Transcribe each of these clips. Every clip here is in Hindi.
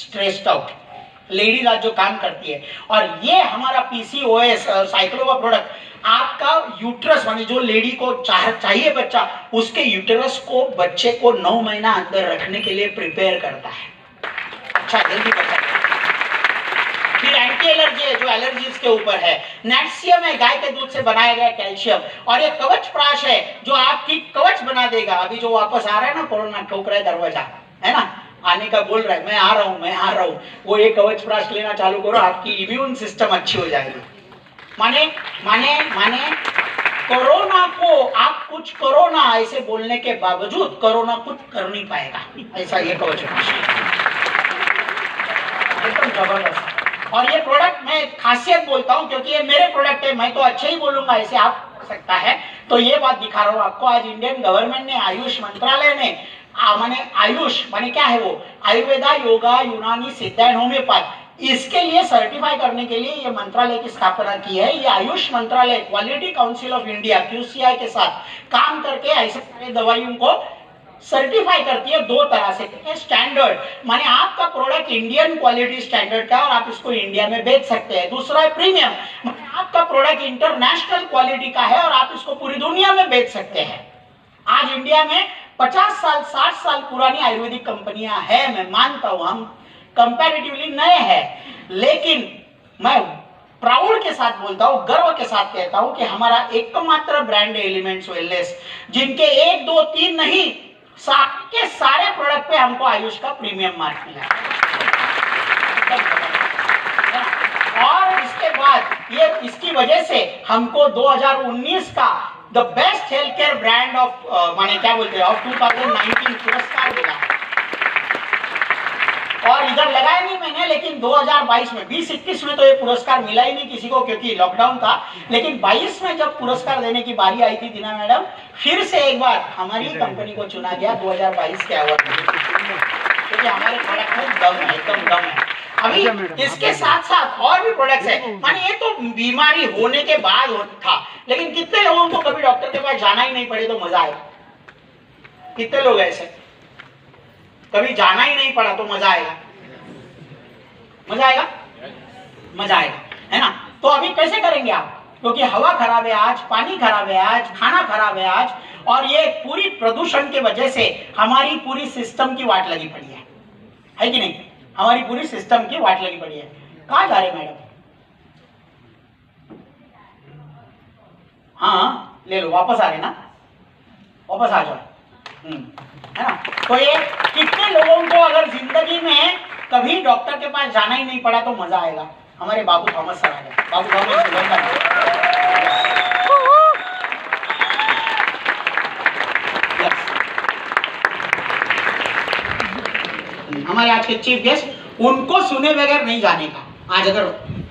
स्ट्रेस्ड आउट, लेडीज आज जो काम करती है। और ये हमारा पीसीओएस साइक्लोवा प्रोडक्ट आपका यूट्रस माने जो लेडी को चाहिए बच्चा, उसके यूट्रस को बच्चे को 9 महीना अंदर रखने के लिए प्रिपेयर करता है। अच्छा जल्दी बच्चा। फिर एंटी एलर्जी है जो एलर्जीज के ऊपर है। नेक्सियम है गाय के दूध से बनाया गया कैल्शियम। और ये कवच प्राश है जो आपकी कवच बना देगा। अभी जो वापस आ रहा है ना कोरोना, ठोक रहा है दरवाजा, है ना, आने का बोल रहा है, मैं आ रहा हूं, वो ये कवच प्राश लेना चालू करो, आपकी इम्यून सिस्टम अच्छी हो जाएगी। माने माने माने कोरोना को आप कुछ करो ना ऐसे बोलने के बावजूद कोरोना कुछ कर नहीं पाएगा, ऐसा ये कवच प्राश एकदम जबरदस्त। और ये प्रोडक्ट मैं खासियत बोलता हूं क्योंकि ये मेरे प्रोडक्ट है, मैं तो अच्छे ही बोलूंगा, ऐसे आप कर सकता है। तो ये बात दिखा रहा हूं आपको। आज इंडियन गवर्नमेंट ने, आयुष मंत्रालय ने माने आयुष माने क्या है वो, आयुर्वेदा, योगा, यूनानी, सिद्ध एंड होम्योपैथ, इसके लिए सर्टिफाई करने के लिए ये मंत्रालय की स्थापना की है। ये आयुष मंत्रालय quality council of India QCI के साथ काम करके ऐसे सारे दवाइयों को सर्टिफाई करती है। दो तरह से, स्टैंडर्ड माने आपका प्रोडक्ट इंडियन क्वालिटी स्टैंडर्ड का और आप इसको इंडिया में बेच सकते हैं। दूसरा है प्रीमियम माने आपका प्रोडक्ट इंटरनेशनल क्वालिटी का है और आप इसको पूरी दुनिया में बेच सकते हैं। आज इंडिया में 50 साल 60 साल पुरानी आयुर्वेदिक कंपनियां हैं, मैं मानता हूं, हम कंपैरेटिवली नए हैं, लेकिन मैं प्राउड के साथ बोलता हूं, गर्व के साथ कहता हूं कि हमारा एकमात्र ब्रांड है एलिमेंट्स वेलनेस, जिनके 1 2 3 नहीं के सारे प्रोडक्ट पे हमको आयुष का प्रीमियम मार्क मिला है। और इसके बाद ये इसकी वजह से हमको 2019 का the best health care brand of माने क्या बोलते हैं ऑफ 2019 पुरस्कार मिला। और इधर लगाया नहीं मैंने, लेकिन 2022 में 20-21 में तो ये पुरस्कार मिला ही नहीं किसी को क्योंकि लॉकडाउन था, लेकिन 22 में जब पुरस्कार देने की बारी आई थी दीना मैडम, फिर से एक बार हमारी कंपनी को चुना गया 2022 के अवार्ड में, क्योंकि हमारे प्रोडक्ट में दम है, एकदम दम है। अभी इसके साथ साथ और भी प्रोडक्ट्स है, माने ये तो बीमारी होने के बाद था, लेकिन कितने लोगों को कभी डॉक्टर के पास जाना ही नहीं पड़े तो मजा आएगा? कितने लोग ऐसे कभी जाना ही नहीं पड़ा तो मजा आएगा? मजा आएगा, मजा आएगा, है ना? तो अभी कैसे करेंगे आप? क्योंकि हवा खराब है आज, पानी खराब है आज, खाना खराब है आज, और ये पूरी प्रदूषण के वजह से हमारी पूरी सिस्टम की वाट लगी पड़ी है कि नहीं? हमारी पूरी सिस्टम की वाट लगी पड़ी है। कहाँ जा रहे मैडम? हाँ ले लो, वापस आ रहे ना, वापस आ जाओ, है ना? तो ये कितने लोगों को अगर जिंदगी में कभी डॉक्टर के पास जाना ही नहीं पड़ा तो मजा आएगा? हमारे बाबू थॉमस सर आ गए। बाबू थॉमस हमारे आज के चीफ गेस्ट, उनको सुने बगैर नहीं जाने का आज अगर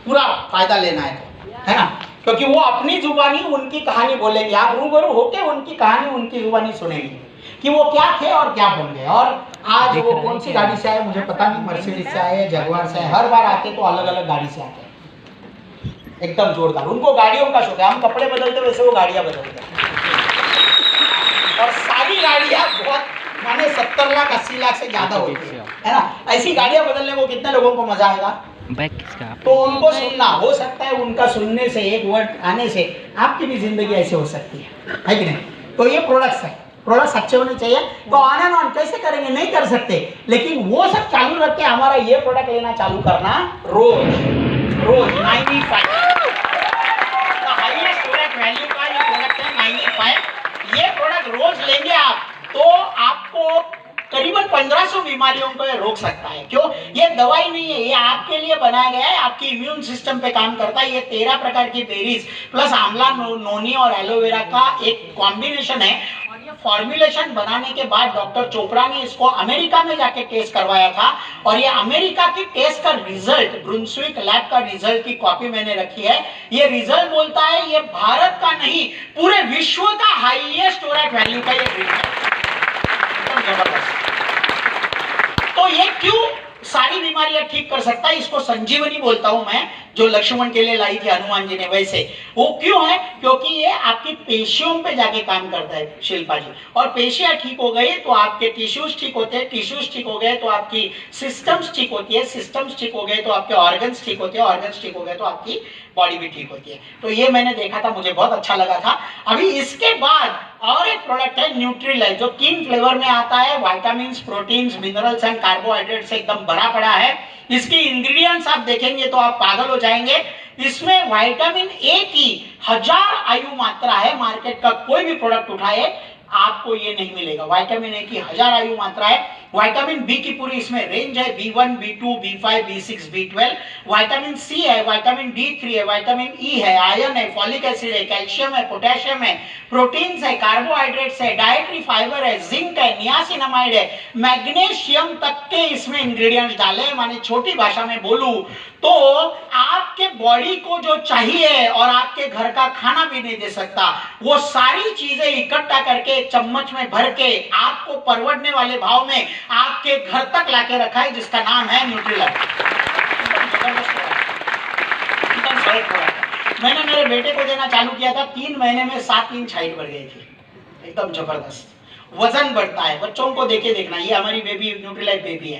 पूरा फायदा लेना है तो, है ना? क्योंकि वो अपनी जुबानी उनकी कहानी बोलेंगे, आप रूबरू होके उनकी कहानी उनकी जुबानी सुनेंगे कि वो क्या थे और क्या बन गए। और आज वो कौन सी गाड़ी से आए मुझे पता नहीं, मर्सिडीज से आए, जगुआर से आए, हर बार आते तो अलग अलग गाड़ी से आते, एकदम जोरदार। उनको गाड़ियों का शौक है, हम कपड़े बदलते वैसे वो गाड़ियां बदलते हैं, और सारी गाड़ियां बहुत माने 70 लाख 80 लाख से ज्यादा होती है ना? ऐसी गाड़ियां बदलने को कितने लोगों को मजा आएगा? तो उनको सुनना, हो सकता है उनका सुनने से, एक वर्ड आने से आपकी भी जिंदगी ऐसे हो सकती है कि नहीं? तो ये प्रोडक्ट्स है, प्रोडक्ट्स अच्छे होने चाहिए। तो ऑन एंड ऑन कैसे करेंगे? नहीं कर सकते, लेकिन वो सब चालू रख के हमारा ये प्रोडक्ट लेना चालू करना रोज रोज 95 हाईएस्ट प्रोडक्ट वैल्यू का ये प्रोडक्ट है 95। ये प्रोडक्ट रोज लेंगे आप तो आपको करीबन 1500 बीमारियों को ये रोक सकता है। क्यों? ये दवाई नहीं है, ये आपके लिए बनाया गया है, आपकी इम्यून सिस्टम पे काम करता है। ये 13 प्रकार की बेरीज प्लस आंवला, नोनी और एलोवेरा का एक कॉम्बिनेशन है। और ये फॉर्मुलेशन बनाने के बाद डॉक्टर चोपड़ा ने इसको अमेरिका में जाके टेस्ट करवाया था, और ये अमेरिका की टेस्ट का रिजल्ट, ब्रुंसविक लैब का रिजल्ट की कॉपी मैंने रखी है। ये रिजल्ट बोलता है ये भारत का नहीं, पूरे विश्व का हाईएस्ट प्रोडक्ट वैल्यू का ये ड्रिंक है, एकदम जबरदस्त। तो ये क्यों सारी बीमारियां ठीक कर सकता है? इसको संजीवनी बोलता हूं मैं, जो लक्ष्मण के लिए लाई थी हनुमान जी ने, वैसे वो क्यों है? क्योंकि ये आपकी पेशियों पे जाके काम करता है शिल्पा जी, और पेशियां ठीक हो गई तो आपके टिश्यूज ठीक होते हैं, टिश्यूज ठीक हो गए तो आपकी सिस्टम्स ठीक होती है, सिस्टम्स ठीक हो गए तो आपके ऑर्गन्स ठीक होते हैं, ऑर्गन्स ठीक हो गए तो आपकी बॉडी भी ठीक होती है। तो ये मैंने देखा था, मुझे बहुत अच्छा लगा था। अभी इसके बाद और एक प्रोडक्ट है न्यूट्रीलाइफ, जो 3 फ्लेवर में आता है, vitamins, proteins, minerals and carbohydrate से एकदम भरा पड़ा है। इसकी इंग्रेडिएंट्स आप देखेंगे तो आप पागल हो जाएंगे। इसमें विटामिन ए की 1000 आयु मात्रा है। मार्केट का कोई भी प्रोडक्ट उठाए आपको ये नहीं मिलेगा। विटामिन ए की 1000 आयु मात्रा है। विटामिन बी की पूरी इसमें रेंज है, B1, B2, B5, B6, B12। Vitamin C है, विटामिन D3 है, विटामिन ई है, आयरन है, फॉलिक एसिड है, कैल्शियम है, पोटेशियम है, प्रोटीन्स है, कार्बोहाइड्रेट्स है, डाइटरी फाइबर है, जिंक है, नियासिनामाइड है, मैग्नीशियम तक के इसमें इंग्रेडिएंट्स डाले हैं। माने छोटी भाषा में बोलूं तो आपके बॉडी को जो चाहिए और आपके घर का खाना भी नहीं दे सकता, वो सारी चीजें इकट्ठा करके एक चम्मच में भर के आपको परवड़ने वाले भाव में आपके घर तक लाके रखा है, जिसका नाम है न्यूट्रीलाइफ। मैंने मेरे बेटे को देना चालू किया था, 3 महीने में 7 इंच हाइट बढ़ गई थी, एकदम जबरदस्त। वजन बढ़ता है, बच्चों को देखे देखना, ये हमारी बेबी न्यूट्रीलाइफ बेबी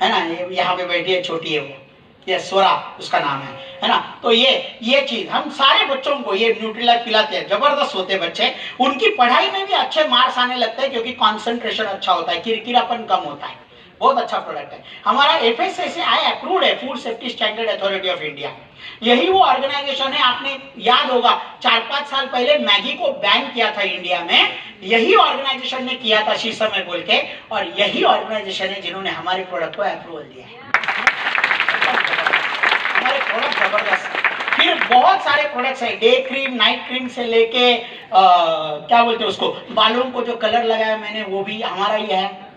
है ना, ये यहाँ पे बैठी है, छोटी है वो, ये स्वरा उसका नाम है ना। तो ये चीज हम सारे बच्चों को ये न्यूट्रीलाइफ पिलाते हैं, जबरदस्त होते हैं बच्चे। उनकी पढ़ाई में भी अच्छे मार्क्स आने लगते हैं क्योंकि कंसंट्रेशन अच्छा होता है, किरकिरापन कम होता है। बहुत अच्छा प्रोडक्ट है हमारा। FSSAI अप्रूव्ड है, food safety standard authority of India. यही वो ऑर्गेनाइजेशन है, आपने याद होगा 4-5 साल पहले मैगी को बैन किया था इंडिया में, यही ऑर्गेनाइजेशन ने किया था शीशम में बोल के, और यही ऑर्गेनाइजेशन है जिन्होंने हमारे प्रोडक्ट को अप्रूवल दिया है। हमारे प्रोडक्ट जबरदस्त। फिर बहुत सारे प्रोडक्ट्स है, डे क्रीम, नाइट क्रीम से लेके क्या बोलते हैं उसको, बालों को जो कलर लगाया मैंने वो भी हमारा ही है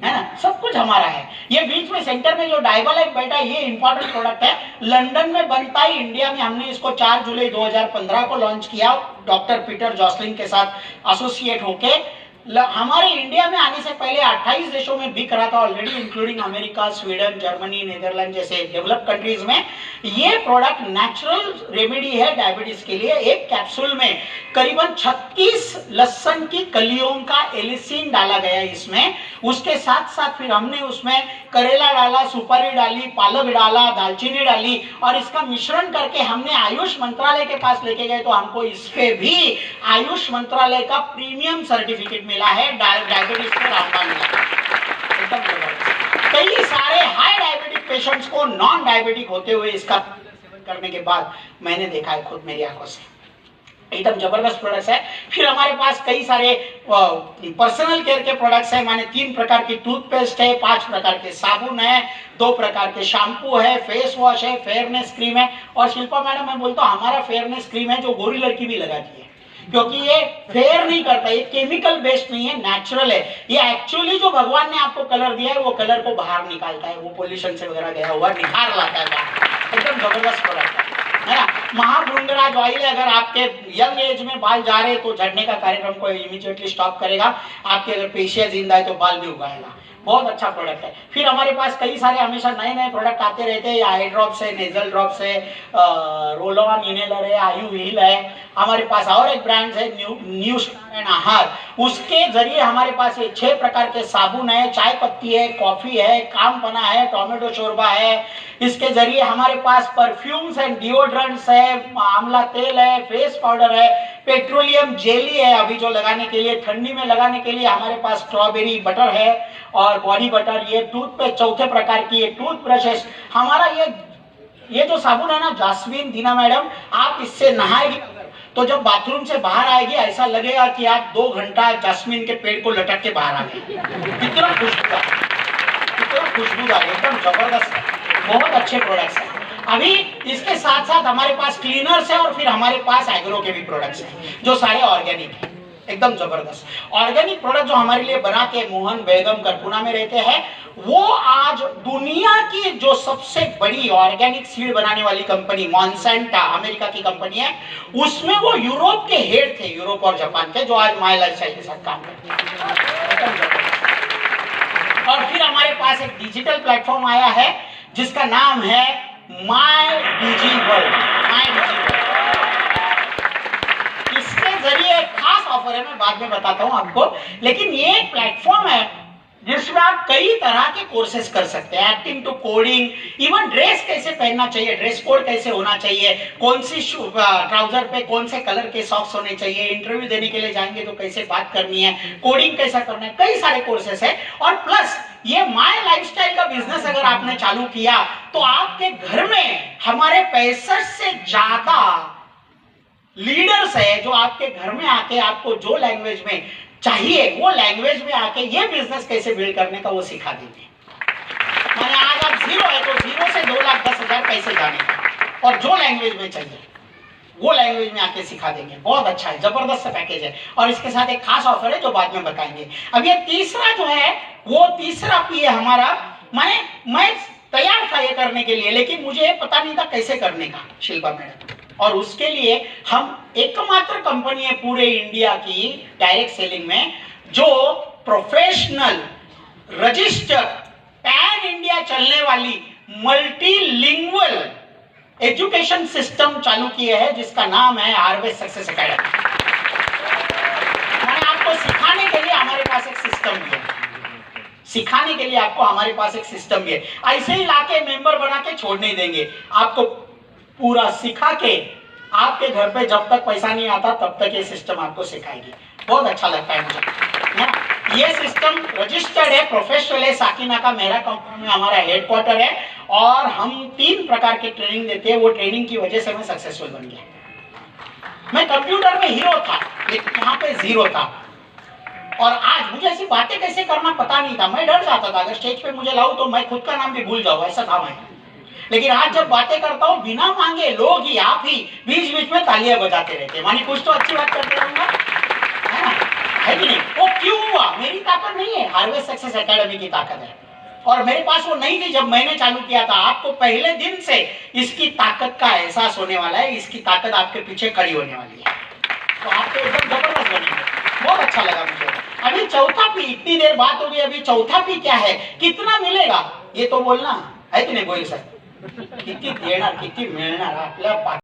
ना, सब कुछ हमारा है। ये बीच में सेंटर में जो डाइबालाइट बैठा है, ये इंपॉर्टेंट प्रोडक्ट है, लंदन में बनता है, इंडिया में हमने इसको 4 जुलाई 2015 को लॉन्च किया, डॉक्टर पीटर जॉसलिन के साथ एसोसिएट होके। हमारे इंडिया में आने से पहले 28 देशों में बिक रहा था already, including America, Sweden, Germany, Netherland जैसे डेवलप कंट्रीज में। ये प्रोडक्ट नेचुरल रेमेडी है डायबिटीज के लिए। एक कैप्सूल में करीबन 36 लहसुन की कलियों का एलिसिन डाला गया इसमें। उसके साथ साथ फिर हमने उसमें करेला डाला, सुपारी डाली, पालक डाला, दालचीनी डाली, और इसका मिश्रण करके हमने आयुष मंत्रालय के पास लेके गए, तो हमको इस पे भी आयुष मंत्रालय का प्रीमियम सर्टिफिकेट मिला है, डायबिटीज पे रामबाण मिला। एकदम जबरदस्त। कई सारे हाई डायबिटिक पेशेंट्स को नॉन डायबिटिक होते हुए इसका सेवन करने के बाद मैंने देखा है खुद मेरी आंखों से, एकदम जबरदस्त प्रोडक्ट्स है। फिर हमारे पास कई सारे पर्सनल केयर के प्रोडक्ट्स है, माने 3 प्रकार की टूथपेस्ट है, 5 प्रकार के साबुन है, 2 प्रकार के शैम्पू है, फेस वॉश है, फेयरनेस क्रीम है। और शिल्पा मैडम मैं बोलता हूँ हमारा फेयरनेस क्रीम है जो गोरी लड़की भी लगाती है, क्योंकि ये फेयर नहीं करता, ये केमिकल बेस्ड नहीं है, नेचुरल है। ये एक्चुअली जो भगवान ने आपको कलर दिया है वो कलर को बाहर निकालता है, वो पोल्यूशन से वगैरह गया हुआ निखार लाता है बाहर। एकदम जबरदस्त प्रोडक्ट है ना। महाभृंगराज ऑयल है, अगर आपके यंग एज में बाल जा रहे तो झड़ने का कार्यक्रम को इमीडिएटली स्टॉप करेगा। आपके अगर पेशियां जिंदा है तो बाल भी उगाएगा। बहुत अच्छा प्रोडक्ट है। फिर हमारे पास कई सारे हमेशा नए नए प्रोडक्ट आते रहते हैं, आई ड्रॉप्स है, नेजल ड्रॉप्स है, रोल ऑन इनहेलर है, आयु व्हील है। हमारे पास और एक ब्रांड है न्यू एंड आहार, उसके जरिए हमारे पास ये 6 प्रकार के साबुन है, चाय पत्ती है, कॉफी है, कामपना है, टोमेटो शोरबा है। इसके जरिए हमारे पास परफ्यूम्स एंड डिओड्रेंट्स है, आंवला तेल है, फेस पाउडर है, पेट्रोलियम जेली है अभी जो लगाने के लिए, ठंडी में लगाने के लिए हमारे पास स्ट्रॉबेरी बटर है और बॉडी बटर। ये टूथपेस्ट 4थे प्रकार की, ये टूथब्रश है हमारा। ये जो साबुन है ना जास्मीन दीना मैडम, आप इससे नहाएगी तो जब बाथरूम से बाहर आएगी ऐसा लगेगा कि आप 2 घंटा जास्मीन के पेड़ को लटक के बाहर आ गए। कितना खुशबूदार, एकदम जबरदस्त है। बहुत अच्छे प्रोडक्ट्स हैं। अभी इसके साथ साथ हमारे पास क्लीनर्स है और फिर हमारे पास एग्रो के भी प्रोडक्ट्स हैं जो सारे ऑर्गेनिक हैं, एकदम जबरदस्त। ऑर्गेनिक प्रोडक्ट जो हमारे लिए बनाते हैं, मोहन बेगम करपुना में रहते हैं, वो आज दुनिया की जो सबसे बड़ी ऑर्गेनिक सीड बनाने वाली कंपनी मॉन्सेंटा, अमेरिका की कंपनी है, उसमें वो यूरोप के हेड थे, यूरोप और जापान के, जो आज माय लाइफस्टाइल के साथ काम करते हैं। और फिर हमारे पास एक डिजिटल प्लेटफॉर्म आया है जिसका नाम है माय डिजी वर्ल्ड। इसके जरिए एक खास ऑफर है, मैं बाद में बताता हूं आपको, लेकिन ये एक प्लेटफॉर्म है जिसमें आप कई तरह के कोर्सेज कर सकते हैं, acting to coding, even dress कैसे पहनना चाहिए, ड्रेस कोड कैसे होना चाहिए, कौन सी ट्राउजर पे कौन से कलर के सॉक्स होने चाहिए, इंटरव्यू देने के लिए जाएंगे तो कैसे बात करनी है, कोडिंग कैसा करना है, कई सारे कोर्सेज है। और प्लस ये माय लाइफस्टाइल का बिजनेस अगर आपने चालू किया तो आपके घर में हमारे 65 से ज्यादा लीडर्स है जो आपके घर में आके आपको जो लैंग्वेज में चाहिए वो लैंग्वेज में आके ये बिजनेस कैसे बिल्ड करने का वो सिखा देंगे। माने आज आप जीरो है तो जीरो से 2,10,000 कैसे जानेगा, और जो लैंग्वेज में चाहिए वो लैंग्वेज में आके सिखा देंगे। बहुत अच्छा है, जबरदस्त पैकेज है, और इसके साथ एक खास ऑफर है जो बाद में बताएंगे। अब ये तीसरा जो है वो तीसरा पी है हमारा, मैं तैयार था ये करने के लिए, लेकिन मुझे पता नहीं था कैसे करने का, शिल्पा मैडम, और उसके लिए हम एकमात्र कंपनी है पूरे इंडिया की डायरेक्ट सेलिंग में जो प्रोफेशनल रजिस्टर पैन इंडिया चलने वाली मल्टीलिंगुअल एजुकेशन सिस्टम चालू किए है जिसका नाम है हार्वेस्ट सक्सेस एकेडमी। मैंने आपको सिखाने के लिए हमारे पास एक सिस्टम भी है, सिखाने के लिए आपको हमारे पास एक सिस्टम भी है। ऐसे ही लाके मेंबर बना के छोड़ नहीं देंगे, आपको पूरा सिखा के आपके घर पे जब तक पैसा नहीं आता तब तक ये सिस्टम आपको सिखाएगी। बहुत अच्छा लगता है मुझे। ये सिस्टम रजिस्टर्ड है, प्रोफेशनल है, साकिना का मेरा कंपनी में हमारा हेडक्वार्टर है, और हम 3 प्रकार के ट्रेनिंग देते हैं। वो ट्रेनिंग की वजह से मैं सक्सेसफुल बन गया। मैं कंप्यूटर में हीरो था लेकिन यहाँ पे जीरो था, और आज मुझे ऐसी बातें कैसे करना पता नहीं था। मैं डर जाता था अगर स्टेज पे मुझे लाऊं तो मैं खुद का नाम भी भूल जाऊं, ऐसा था मैं। लेकिन आज जब बातें करता हूं बिना मांगे लोग ही आप ही बीच बीच में तालियां बजाते रहते हैं, मानी कुछ तो अच्छी बात करते रहूंगा, है कि नहीं? वो क्यों हुआ? मेरी ताकत नहीं है, हार्वेस्ट सक्सेस एकेडमी की ताकत है, और मेरे पास वो नहीं थी जब मैंने चालू किया था। आपको पहले दिन से इसकी ताकत का एहसास होने वाला है, इसकी ताकत आपके पीछे खड़ी होने वाली है, तो आपको एकदम जबरदस्त बनेंगे। बहुत अच्छा लगा मुझे। अभी चौथा पी, इतनी देर बात होगी, अभी चौथा पी क्या है, कितना मिलेगा ये तो बोलना है कि नहीं? बोल सर किती देणार किती मिळणार आपल्या